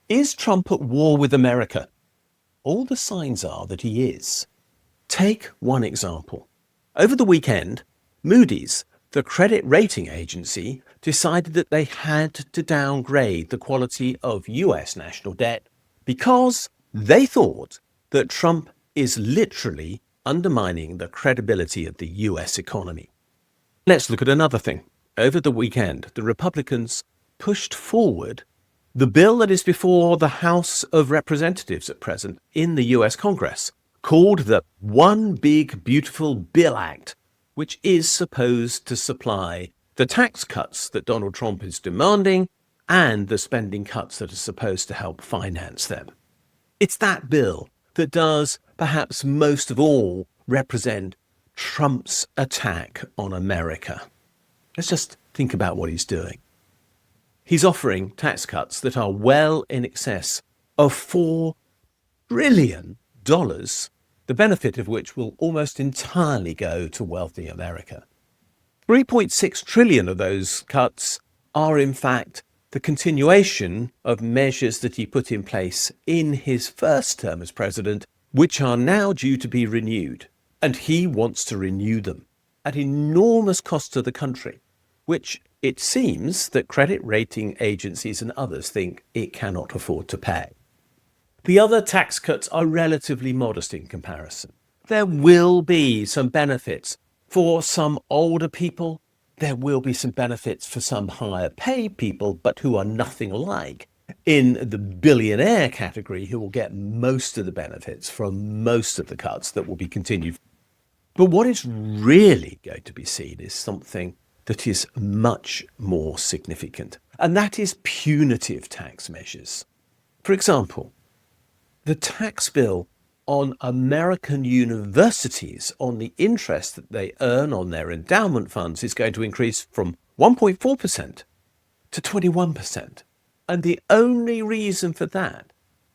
Is Trump at war with America? All the signs are that he is. Take one example. Over the weekend, Moody's, the credit rating agency, decided that they had to downgrade the quality of US national debt because they thought that Trump is literally undermining the credibility of the US economy. Let's look at another thing. Over the weekend, the Republicans pushed forward the bill that is before the House of Representatives at present in the US Congress, called the One Big Beautiful Bill Act, which is supposed to supply the tax cuts that Donald Trump is demanding and the spending cuts that are supposed to help finance them. It's that bill that does perhaps most of all represent Trump's attack on America. Let's just think about what he's doing. He's offering tax cuts that are well in excess of $4 trillion, the benefit of which will almost entirely go to wealthy America. 3.6 trillion of those cuts are in fact the continuation of measures that he put in place in his first term as president, which are now due to be renewed. And he wants to renew them at enormous cost to the country, which it seems that credit rating agencies and others think it cannot afford to pay. The other tax cuts are relatively modest in comparison. There will be some benefits for some older people. There will be some benefits for some higher paid people, but who are nothing like in the billionaire category, who will get most of the benefits from most of the cuts that will be continued. But what is really going to be seen is something that is much more significant, and that is punitive tax measures. For example, the tax bill on American universities on the interest that they earn on their endowment funds is going to increase from 1.4% to 21%. And the only reason for that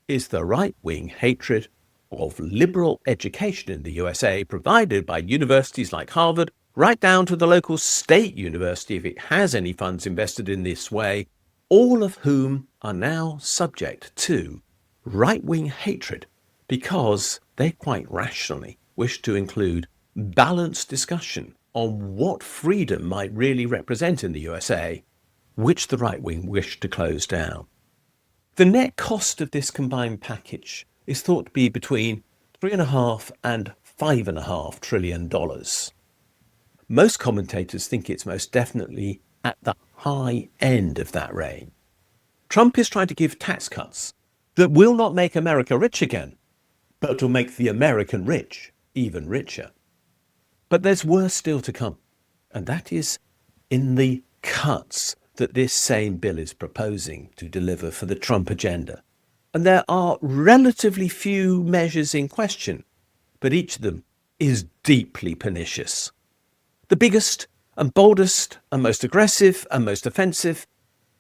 is the right-wing hatred of liberal education in the USA provided by universities like Harvard, right down to the local state university, if it has any funds invested in this way, all of whom are now subject to right-wing hatred because they quite rationally wish to include balanced discussion on what freedom might really represent in the USA, which the right-wing wish to close down. The net cost of this combined package is thought to be between $3.5 and $5.5 trillion. Most commentators think it's most definitely at the high end of that range. Trump is trying to give tax cuts that will not make America rich again, but will make the American rich even richer. But there's worse still to come, and that is in the cuts that this same bill is proposing to deliver for the Trump agenda. And there are relatively few measures in question, but each of them is deeply pernicious. The biggest and boldest and most aggressive and most offensive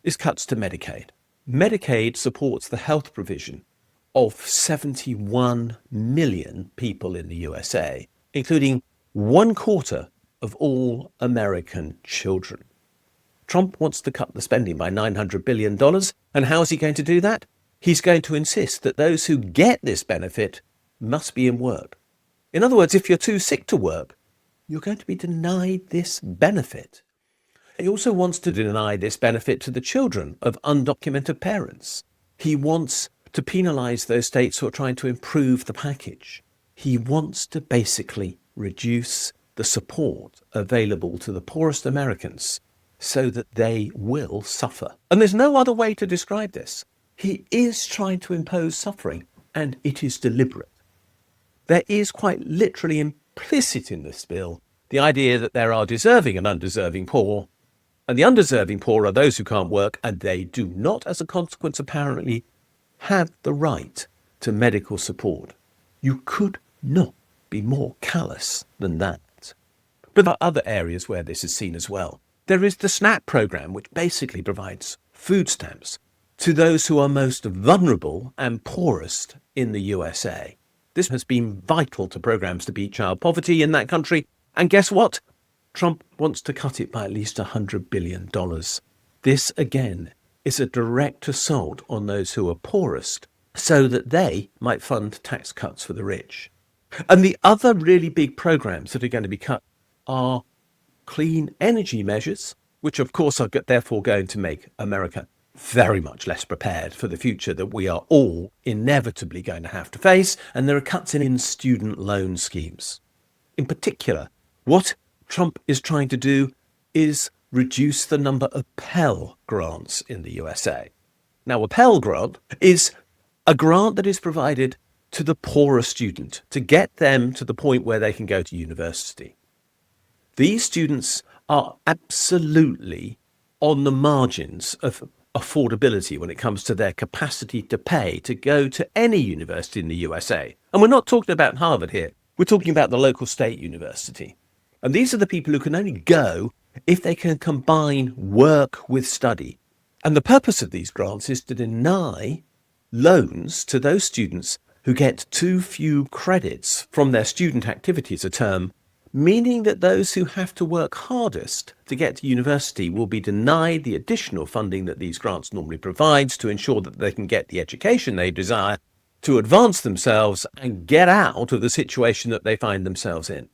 is cuts to Medicaid. Medicaid supports the health provision of 71 million people in the USA, including 1/4 of all American children. Trump wants to cut the spending by $900 billion. And how is he going to do that? He's going to insist that those who get this benefit must be in work. In other words, if you're too sick to work, you're going to be denied this benefit. He also wants to deny this benefit to the children of undocumented parents. He wants to penalize those states who are trying to improve the package. He wants to basically reduce the support available to the poorest Americans so that they will suffer. And there's no other way to describe this. He is trying to impose suffering, and it is deliberate. There is quite literally implicit in this bill the idea that there are deserving and undeserving poor, and the undeserving poor are those who can't work, and they do not, as a consequence, apparently, have the right to medical support. You could not be more callous than that. But there are other areas where this is seen as well. There is the SNAP program, which basically provides food stamps to those who are most vulnerable and poorest in the USA. This has been vital to programs to beat child poverty in that country. And guess what? Trump wants to cut it by at least $100 billion. This, again, is a direct assault on those who are poorest so that they might fund tax cuts for the rich. And the other really big programs that are going to be cut are clean energy measures, which of course are therefore going to make America very much less prepared for the future that we are all inevitably going to have to face. And there are cuts in student loan schemes. In particular, what Trump is trying to do is reduce the number of Pell grants in the USA. Now, a Pell grant is a grant that is provided to the poorer student to get them to the point where they can go to university. These students are absolutely on the margins of affordability when it comes to their capacity to pay to go to any university in the USA. And we're not talking about Harvard here. We're talking about the local state university. And these are the people who can only go if they can combine work with study. And the purpose of these grants is to deny loans to those students who get too few credits from their student activities a term, meaning that those who have to work hardest to get to university will be denied the additional funding that these grants normally provides to ensure that they can get the education they desire to advance themselves and get out of the situation that they find themselves in.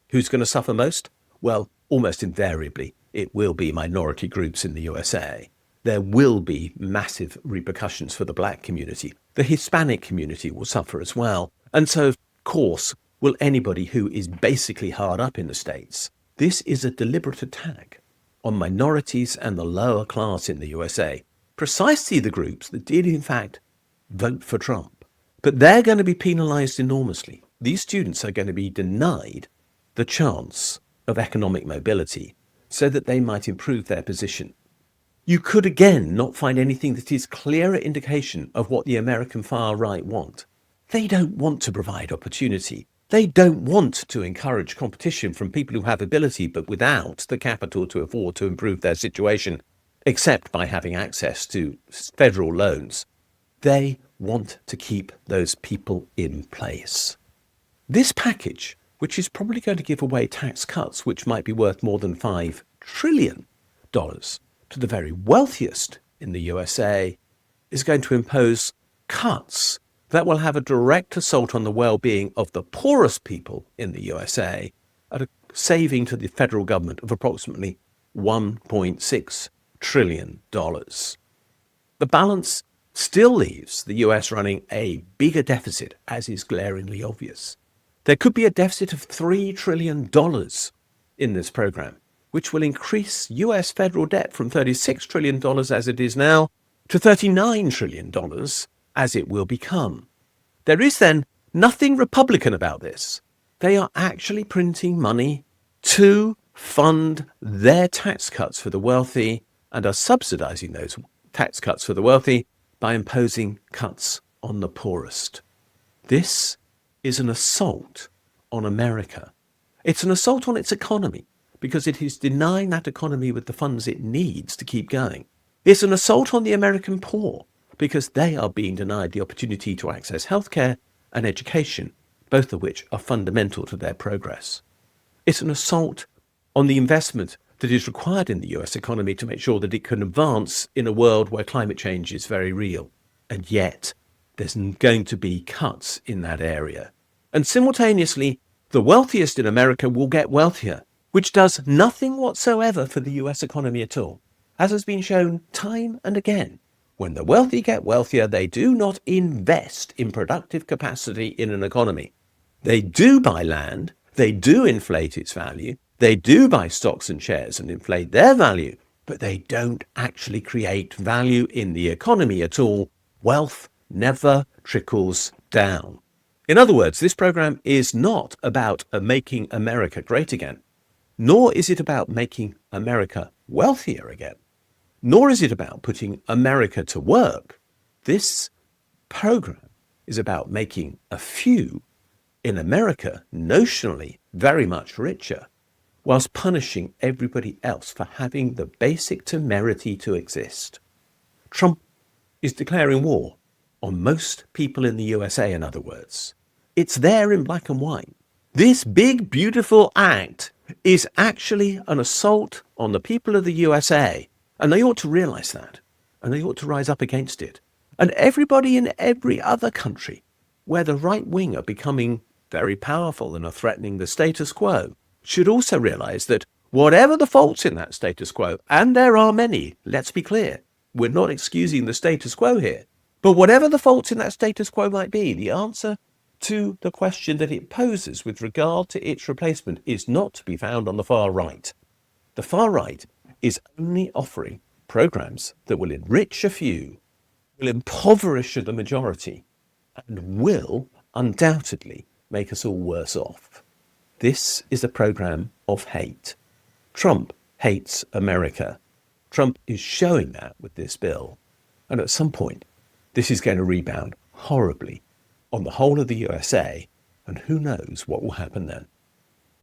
Who's going to suffer most? Well, almost invariably, it will be minority groups in the USA. There will be massive repercussions for the black community. The Hispanic community will suffer as well. And so, of course, will anybody who is basically hard up in the States. This is a deliberate attack on minorities and the lower class in the USA, precisely the groups that did, in fact, vote for Trump. But they're going to be penalized enormously. These students are going to be denied the chance of economic mobility so that they might improve their position. You could again not find anything that is clearer indication of what the American far right want. They don't want to provide opportunity. They don't want to encourage competition from people who have ability but without the capital to afford to improve their situation, except by having access to federal loans. They want to keep those people in place. This package, which is probably going to give away tax cuts which might be worth more than $5 trillion to the very wealthiest in the USA, is going to impose cuts that will have a direct assault on the well-being of the poorest people in the USA at a saving to the federal government of approximately $1.6 trillion. The balance still leaves the US running a bigger deficit, as is glaringly obvious. There could be a deficit of $3 trillion in this program, which will increase US federal debt from $36 trillion as it is now to $39 trillion as it will become. There is then nothing Republican about this. They are actually printing money to fund their tax cuts for the wealthy and are subsidizing those tax cuts for the wealthy by imposing cuts on the poorest. This is an assault on America. It's an assault on its economy because it is denying that economy with the funds it needs to keep going. It's an assault on the American poor because they are being denied the opportunity to access healthcare and education, both of which are fundamental to their progress. It's an assault on the investment that is required in the US economy to make sure that it can advance in a world where climate change is very real. And yet, there's going to be cuts in that area. And simultaneously, the wealthiest in America will get wealthier, which does nothing whatsoever for the US economy at all. As has been shown time and again, when the wealthy get wealthier, they do not invest in productive capacity in an economy. They do buy land, they do inflate its value, they do buy stocks and shares and inflate their value, but they don't actually create value in the economy at all. Wealth never trickles down. In other words, this program is not about making America great again, nor is it about making America wealthier again, nor is it about putting America to work. This program is about making a few in America notionally very much richer, whilst punishing everybody else for having the basic temerity to exist. Trump is declaring war on most people in the USA, in other words. It's there in black and white. This big, beautiful act is actually an assault on the people of the USA, and they ought to realize that. and they ought to rise up against it. And everybody in every other country where the right wing are becoming very powerful and are threatening the status quo should also realize that whatever the faults in that status quo, and there are many, let's be clear, we're not excusing the status quo here, but whatever the faults in that status quo might be, the answer to the question that it poses with regard to its replacement is not to be found on the far right. The far right is only offering programs that will enrich a few, will impoverish the majority, and will undoubtedly make us all worse off. This is a program of hate. Trump hates America. Trump is showing that with this bill. And at some point, this is going to rebound horribly on the whole of the USA, and who knows what will happen then.